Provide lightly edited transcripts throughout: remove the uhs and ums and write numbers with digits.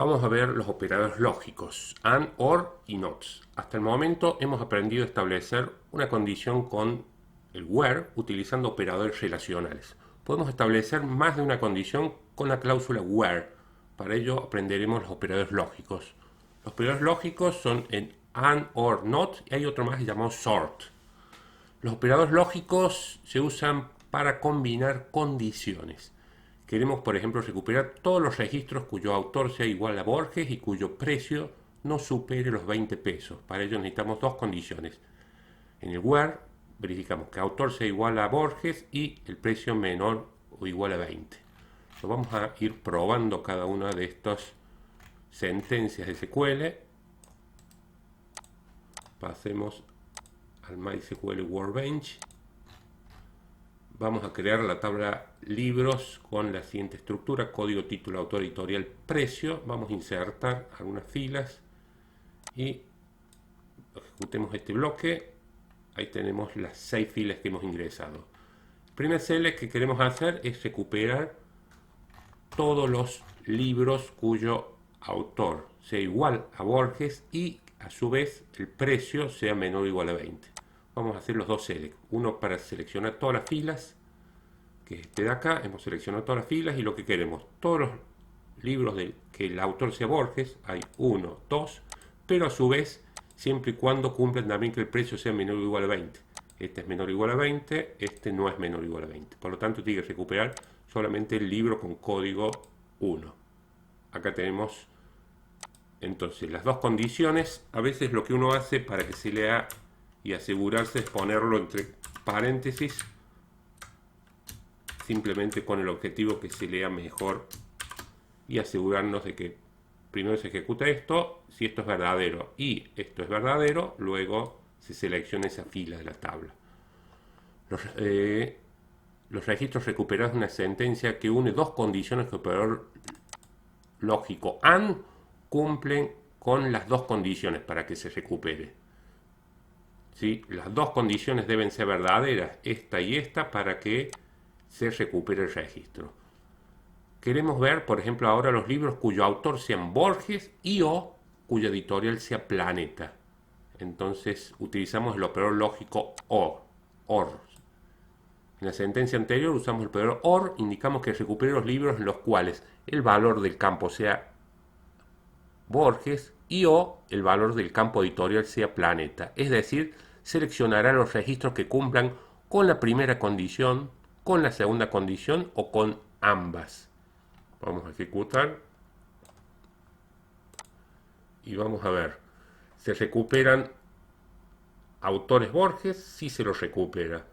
Vamos a ver los operadores lógicos, AND, OR y NOT. Hasta el momento hemos aprendido a establecer una condición con el WHERE utilizando operadores relacionales. Podemos establecer más de una condición con la cláusula WHERE. Para ello aprenderemos los operadores lógicos. Los operadores lógicos son en AND, OR, NOT y hay otro más llamado SORT. Los operadores lógicos se usan para combinar condiciones. Queremos, por ejemplo, recuperar todos los registros cuyo autor sea igual a Borges y cuyo precio no supere los 20 pesos. Para ello necesitamos dos condiciones. En el WHERE verificamos que autor sea igual a Borges y el precio menor o igual a 20. Lo vamos a ir probando cada una de estas sentencias de SQL. Pasemos al MySQL Workbench. Vamos a crear la tabla libros con la siguiente estructura: código, título, autor, editorial, precio. Vamos a insertar algunas filas y ejecutemos este bloque. Ahí tenemos las 6 filas que hemos ingresado. El primer select que queremos hacer es recuperar todos los libros cuyo autor sea igual a Borges y a su vez el precio sea menor o igual a 20. Vamos a hacer los dos select, uno para seleccionar todas las filas, que es este de acá. Hemos seleccionado todas las filas y lo que queremos, todos los libros que el autor sea Borges, hay 1, 2, pero a su vez siempre y cuando cumplan también que el precio sea menor o igual a 20. Este es menor o igual a 20, este no es menor o igual a 20. Por lo tanto, tiene que recuperar solamente el libro con código 1. Acá tenemos entonces las dos condiciones. A veces lo que uno hace para que se lea y asegurarse es ponerlo entre paréntesis, simplemente con el objetivo que se lea mejor y asegurarnos de que primero se ejecuta esto. Si esto es verdadero y esto es verdadero, luego se selecciona esa fila de la tabla. Los registros recuperados de una sentencia que une dos condiciones que el operador lógico AND cumplen con las dos condiciones para que se recupere. ¿Sí? Las dos condiciones deben ser verdaderas, esta y esta, para que se recupere el registro. Queremos ver, por ejemplo, ahora los libros cuyo autor sean Borges y o cuya editorial sea Planeta. Entonces utilizamos el operador lógico OR. En la sentencia anterior usamos el operador OR, indicamos que recupere los libros en los cuales el valor del campo sea Borges y o el valor del campo editorial sea Planeta. Es decir, seleccionará los registros que cumplan con la primera condición, con la segunda condición o con ambas. Vamos a ejecutar y vamos a ver. ¿Se recuperan autores Borges? Sí, se los recupera.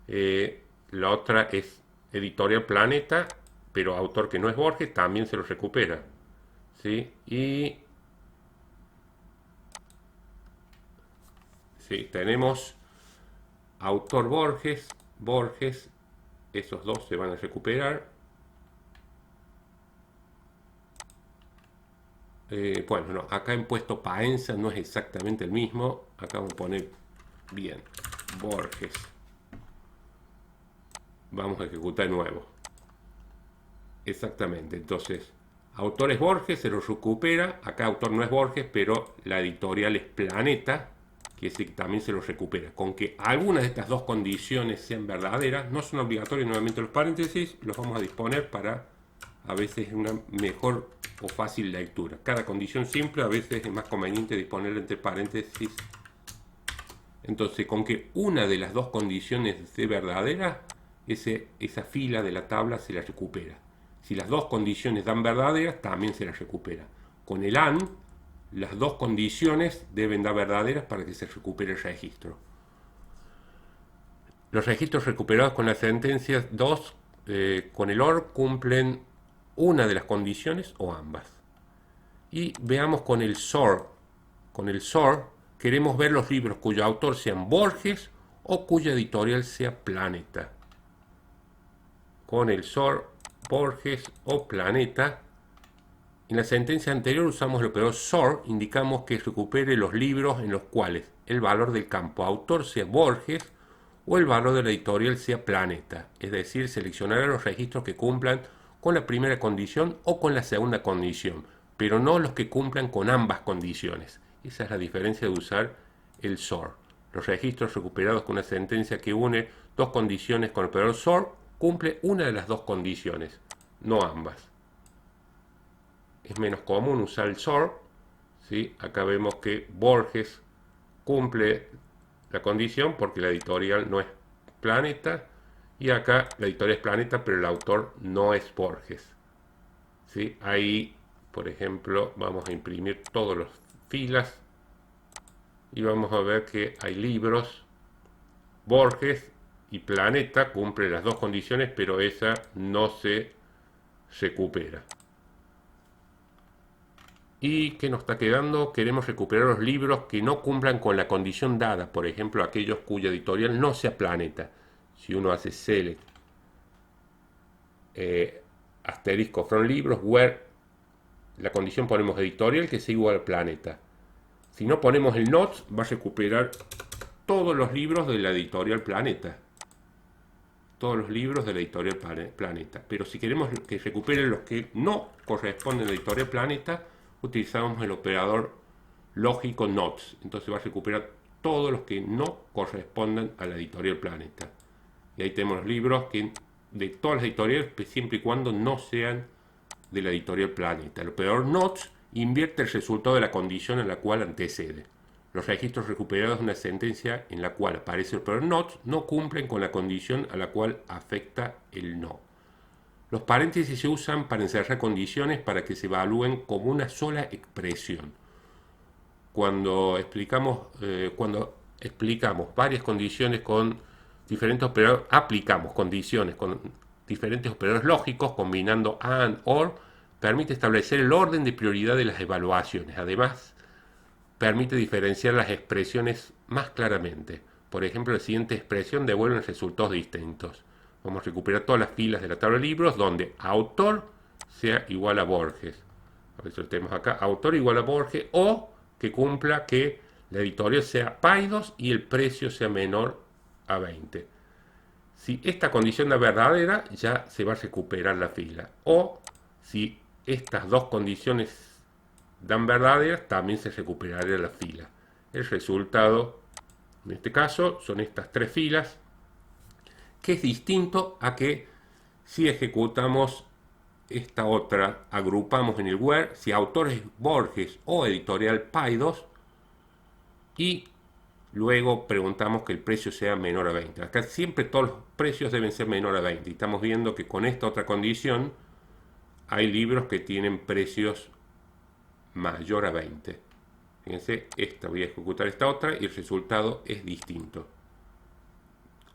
La otra es editorial Planeta, pero autor que no es Borges también se los recupera. ¿Sí? Y sí, tenemos autor Borges, esos dos se van a recuperar. Bueno, no, acá en puesto Paenza no es exactamente el mismo. Acá vamos a poner bien Borges. Vamos a ejecutar de nuevo. Exactamente, entonces autor es Borges, se lo recupera. Acá autor no es Borges, pero la editorial es Planeta, que también se lo recupera. Con que algunas de estas dos condiciones sean verdaderas, no son obligatorios. Nuevamente los paréntesis los vamos a disponer para a veces una mejor o fácil lectura. Cada condición simple a veces es más conveniente disponer entre paréntesis. Entonces, con que una de las dos condiciones sea verdadera, esa fila de la tabla se la recupera. Si las dos condiciones dan verdaderas, también se la recupera. Con el AND, las dos condiciones deben dar verdaderas para que se recupere el registro. Los registros recuperados con las sentencias 2, con el OR, cumplen una de las condiciones o ambas. Y veamos con el SOR. Con el SOR queremos ver los libros cuyo autor sean Borges o cuya editorial sea Planeta. Con el SOR, Borges o Planeta. En la sentencia anterior usamos el operador SOR, indicamos que recupere los libros en los cuales el valor del campo autor sea Borges o el valor de la editorial sea Planeta, es decir, seleccionará los registros que cumplan con la primera condición o con la segunda condición. pero no los que cumplan con ambas condiciones. Esa es la diferencia de usar el SOR. Los registros recuperados con una sentencia que une dos condiciones con el operador SOR cumple una de las dos condiciones, no ambas. Es menos común usar el SOR, ¿sí? Acá vemos que Borges cumple la condición porque la editorial no es Planeta, y acá la editorial es Planeta, pero el autor no es Borges, ¿sí? Ahí, por ejemplo, vamos a imprimir todas las filas y vamos a ver que hay libros, Borges y Planeta cumple las dos condiciones, pero esa no se recupera. ¿Y qué nos está quedando? Queremos recuperar los libros que no cumplan con la condición dada, por ejemplo, aquellos cuya editorial no sea Planeta. Si uno hace select asterisco from libros, where la condición ponemos editorial que sea igual a Planeta. Si no ponemos el not, va a recuperar todos los libros de la editorial Planeta. Todos los libros de la editorial Planeta. Pero si queremos que recupere los que no corresponden a la editorial Planeta, utilizamos el operador lógico not. Entonces va a recuperar todos los que no correspondan a la editorial Planeta. Y ahí tenemos los libros que de todas las editoriales, siempre y cuando no sean de la editorial Planeta. El operador not invierte el resultado de la condición en la cual antecede. Los registros recuperados de una sentencia en la cual aparece el operador not no cumplen con la condición a la cual afecta el no. Los paréntesis se usan para encerrar condiciones para que se evalúen como una sola expresión. Cuando explicamos varias condiciones con diferentes operadores, aplicamos condiciones con diferentes operadores lógicos combinando and, or, permite establecer el orden de prioridad de las evaluaciones. Además, permite diferenciar las expresiones más claramente. Por ejemplo, la siguiente expresión devuelve resultados distintos. Vamos a recuperar todas las filas de la tabla de libros donde autor sea igual a Borges. A ver si lo tenemos acá. Autor igual a Borges, o que cumpla que la editorial sea Paidós y el precio sea menor a 20. Si esta condición es verdadera, ya se va a recuperar la fila. O si estas dos condiciones dan verdaderas, también se recuperará la fila. El resultado, en este caso, son estas tres filas, que es distinto a que si ejecutamos esta otra, agrupamos en el where, si autor es Borges o editorial Paidós, y luego preguntamos que el precio sea menor a 20. Acá siempre todos los precios deben ser menor a 20. Y estamos viendo que con esta otra condición hay libros que tienen precios mayor a 20. Fíjense, voy a ejecutar esta otra y el resultado es distinto.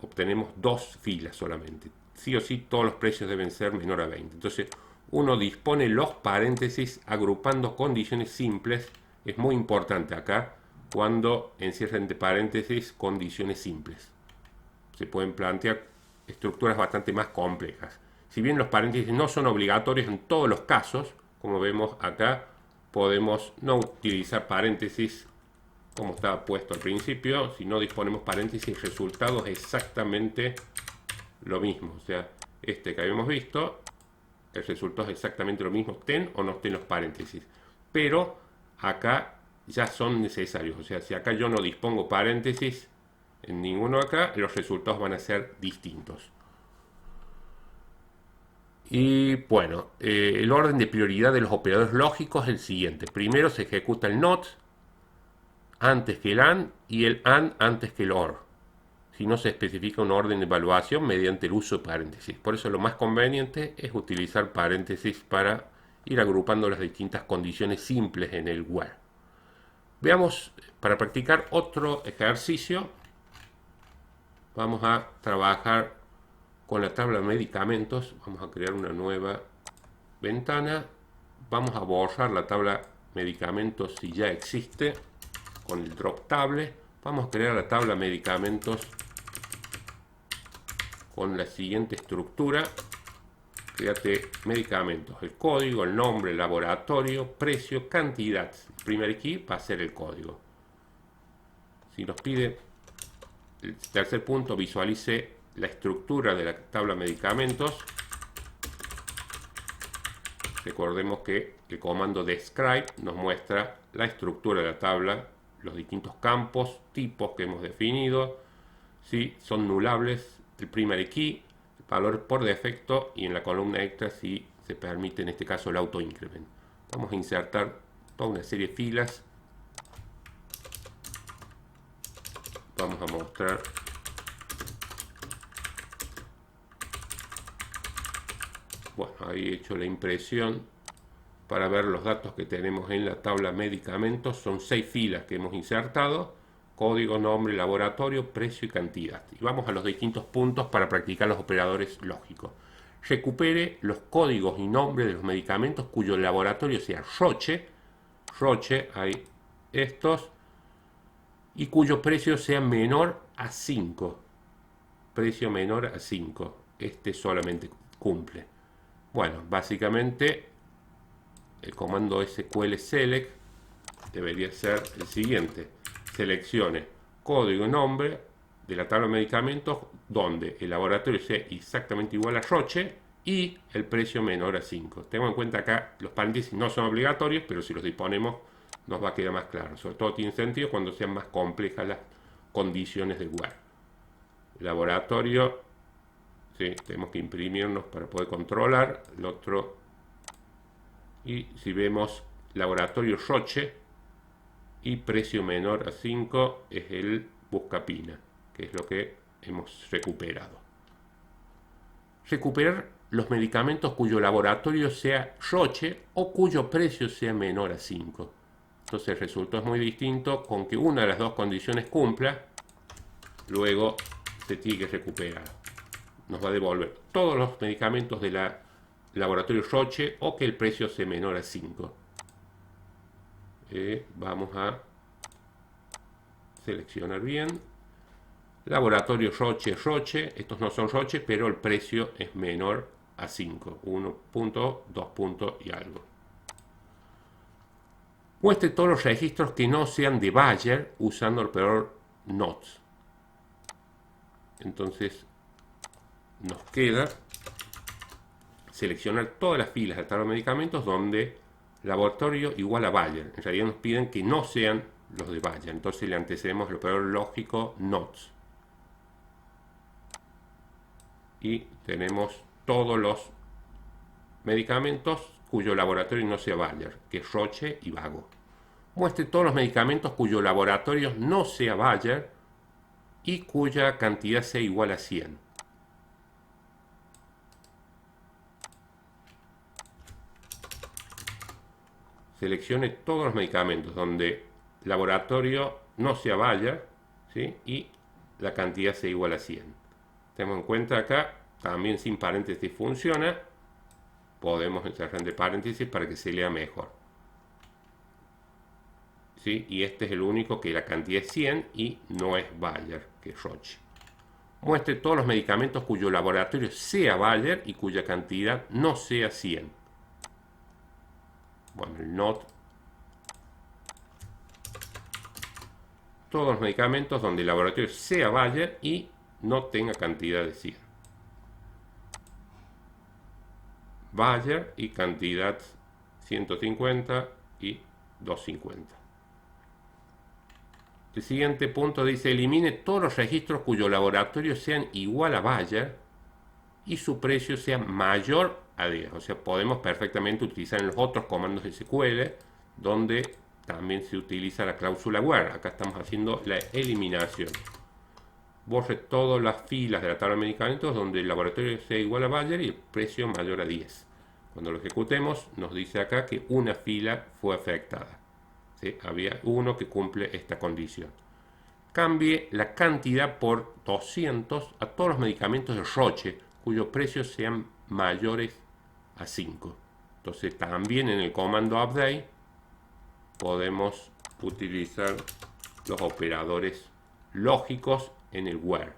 Obtenemos dos filas solamente. Sí o sí todos los precios deben ser menor a 20. Entonces uno dispone los paréntesis agrupando condiciones simples. Es muy importante acá cuando encierra entre paréntesis condiciones simples. Se pueden plantear estructuras bastante más complejas. Si bien los paréntesis no son obligatorios en todos los casos, como vemos acá, podemos no utilizar paréntesis como estaba puesto al principio. Si no disponemos paréntesis, el resultado es exactamente lo mismo. O sea, que habíamos visto, el resultado es exactamente lo mismo, estén o no estén los paréntesis. Pero acá ya son necesarios. O sea, si acá yo no dispongo paréntesis en ninguno acá, los resultados van a ser distintos. Y bueno, el orden de prioridad de los operadores lógicos es el siguiente. Primero se ejecuta el not antes que el and y el and antes que el or. Si no se especifica un orden de evaluación mediante el uso de paréntesis. Por eso lo más conveniente es utilizar paréntesis para ir agrupando las distintas condiciones simples en el where. Veamos, para practicar otro ejercicio, vamos a trabajar con la tabla de medicamentos. Vamos a crear una nueva ventana. Vamos a borrar la tabla medicamentos si ya existe con el drop table. Vamos a crear la tabla medicamentos con la siguiente estructura. Créate medicamentos, el código, el nombre, el laboratorio, precio, cantidad. El primer key va a ser el código. Si nos pide el tercer punto, visualice la estructura de la tabla medicamentos. Recordemos que el comando describe nos muestra la estructura de la tabla, los distintos campos, tipos que hemos definido, si son nulables el primary key, el valor por defecto, y en la columna extra si se permite en este caso el auto increment. Vamos a insertar toda una serie de filas. Vamos a mostrar bueno, ahí he hecho la impresión para ver los datos que tenemos en la tabla medicamentos. Son 6 filas que hemos insertado: código, nombre, laboratorio, precio y cantidad. Y vamos a los distintos puntos para practicar los operadores lógicos. Recupere los códigos y nombres de los medicamentos cuyo laboratorio sea Roche, hay estos, y cuyo precio sea menor a 5. Precio menor a 5. Este solamente cumple. Bueno, básicamente el comando SQL select debería ser el siguiente: seleccione código y nombre de la tabla de medicamentos donde el laboratorio sea exactamente igual a Roche y el precio menor a 5. Tengo en cuenta acá los paréntesis no son obligatorios, pero si los disponemos nos va a quedar más claro. Sobre todo tiene sentido cuando sean más complejas las condiciones del web. Laboratorio, sí, tenemos que imprimirnos para poder controlar el otro. Y si vemos laboratorio Roche y precio menor a 5 es el Buscapina, que es lo que hemos recuperado. Recuperar los medicamentos cuyo laboratorio sea Roche o cuyo precio sea menor a 5. Entonces el resultado es muy distinto. Con que una de las dos condiciones cumpla, luego se tiene que recuperar. Nos va a devolver todos los medicamentos de la laboratorio Roche o que el precio sea menor a 5. Vamos a seleccionar bien. Laboratorio Roche, estos no son Roche, pero el precio es menor a 5, 1 punto, 2 puntos y algo. Muestre todos los registros que no sean de Bayer usando el operador NOT. Entonces nos queda seleccionar todas las filas de tabla de medicamentos donde laboratorio igual a Bayer. En realidad nos piden que no sean los de Bayer, entonces le antecedemos el operador lógico NOT. Y tenemos todos los medicamentos cuyo laboratorio no sea Bayer, que es Roche y Vago. Muestre todos los medicamentos cuyo laboratorio no sea Bayer y cuya cantidad sea igual a 100. Seleccione todos los medicamentos donde laboratorio no sea Bayer, ¿sí? Y la cantidad sea igual a 100. Tenemos en cuenta acá, también sin paréntesis funciona. Podemos encerrar entre paréntesis para que se lea mejor. ¿Sí? Y este es el único que la cantidad es 100 y no es Bayer, que es Roche. Muestre todos los medicamentos cuyo laboratorio sea Bayer y cuya cantidad no sea 100. Bueno, el NOT. Todos los medicamentos donde el laboratorio sea Bayer y no tenga cantidad de 100. Bayer y cantidad 150 y 250. El siguiente punto dice: elimine todos los registros cuyo laboratorio sean igual a Bayer y su precio sea mayor a 10. O sea, podemos perfectamente utilizar en los otros comandos de SQL donde también se utiliza la cláusula where. Acá estamos haciendo la eliminación. Borre todas las filas de la tabla de medicamentos donde el laboratorio sea igual a Bayer y el precio mayor a 10. Cuando lo ejecutemos nos dice acá que una fila fue afectada. ¿Sí? Había uno que cumple esta condición. Cambie la cantidad por 200 a todos los medicamentos de Roche cuyos precios sean mayores a 5. Entonces también en el comando update podemos utilizar los operadores lógicos en el where.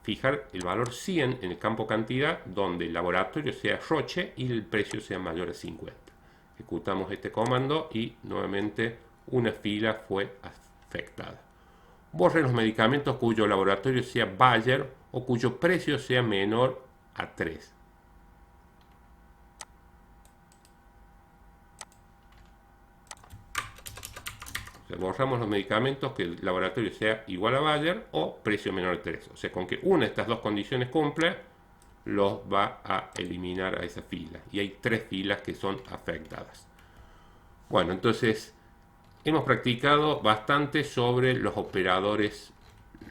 Fijar el valor 100 en el campo cantidad donde el laboratorio sea Roche y el precio sea mayor a 50. Ejecutamos este comando y nuevamente una fila fue afectada. Borre los medicamentos cuyo laboratorio sea Bayer o cuyo precio sea menor a 3. O sea, borramos los medicamentos que el laboratorio sea igual a Bayer o precio menor de 3. O sea, con que una de estas dos condiciones cumpla, los va a eliminar a esa fila. Y hay 3 filas que son afectadas. Bueno, entonces hemos practicado bastante sobre los operadores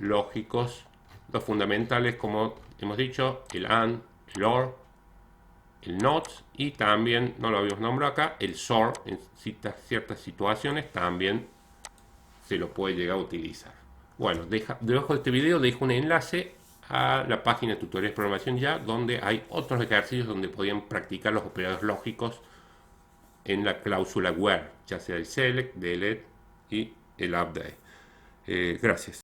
lógicos, los fundamentales, como hemos dicho, el AND, el OR, el NOT, y también, no lo habíamos nombrado acá, el SOR. En ciertas situaciones también se lo puede llegar a utilizar. Bueno, debajo de este video dejo un enlace a la página de tutoriales de programación ya, donde hay otros ejercicios donde podían practicar los operadores lógicos en la cláusula where, ya sea el select, delete y el update. Gracias.